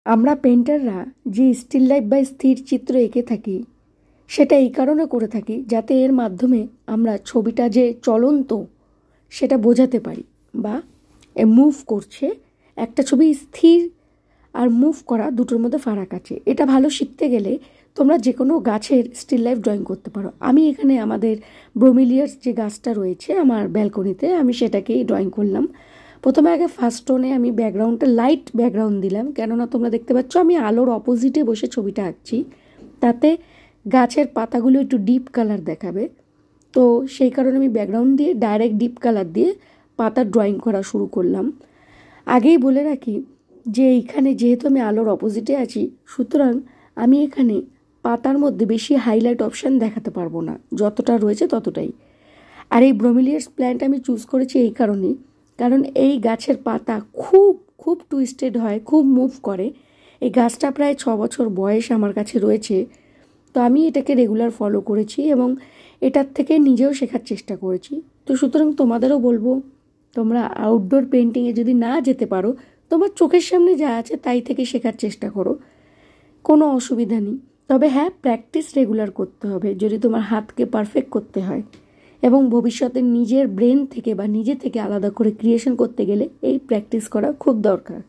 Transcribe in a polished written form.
আমরা পেন্টাররা যে still life বা স্থির চিত্র এঁকে থাকি সেটা এই কারণে করে থাকি যাতে এর মাধ্যমে আমরা ছবিটা যে চলন্ত সেটা বোঝাতে পারি, বা মুভ করছে। একটা ছবি স্থির আর মুভ করা দুটোর মধ্যে ফারাক আছে। এটা ভালো শিখতে গেলে তোমরা যে কোনো গাছের স্টিল লাইফ ড্রয়িং করতে পারো। আমি এখানে আমাদের ব্রোমিলিয়াস যে গাছটা রয়েছে আমার ব্যালকনিতে, আমি সেটাকেই ড্রয়িং করলাম। প্রথমে আগে ফার্স্ট টোনে আমি ব্যাকগ্রাউন্ডটা লাইট ব্যাকগ্রাউন্ড দিলাম, কেননা তোমরা দেখতে পাচ্ছ আমি আলোর অপোজিটে বসে ছবিটা আঁকছি, তাতে গাছের পাতাগুলো একটু ডিপ কালার দেখাবে। তো সেই কারণে আমি ব্যাকগ্রাউন্ড দিয়ে ডাইরেক্ট ডিপ কালার দিয়ে পাতার ড্রয়িং করা শুরু করলাম। আগেই বলে রাখি যে এইখানে যেহেতু আমি আলোর অপোজিটে আছি, সুতরাং আমি এখানে পাতার মধ্যে বেশি হাইলাইট অপশান দেখাতে পারবো না, যতটা রয়েছে ততটাই। আর এই ব্রোমিলিয়াস প্ল্যান্ট আমি চুজ করেছি এই কারণেই, কারণ এই গাছের পাতা খুব খুব টুইস্টেড হয়, খুব মুভ করে। এই গাছটা প্রায় 6 বছর বয়স আমার কাছে রয়েছে, তো আমি এটাকে রেগুলার ফলো করেছি এবং এটার থেকে নিজেও শেখার চেষ্টা করেছি। তো সুতরাং তোমাদেরও বলবো, তোমরা আউটডোর পেন্টিংয়ে যদি না যেতে পারো, তোমার চোখের সামনে যা আছে তাই থেকে শেখার চেষ্টা করো, কোনো অসুবিধা নেই। তবে হ্যাঁ, প্র্যাকটিস রেগুলার করতে হবে যদি তোমার হাতকে পারফেক্ট করতে হয়, এবং ভবিষ্যতে নিজের ব্রেন থেকে বা নিজে থেকে আলাদা করে ক্রিয়েশন করতে গেলে এই প্র্যাকটিস করা খুব দরকার।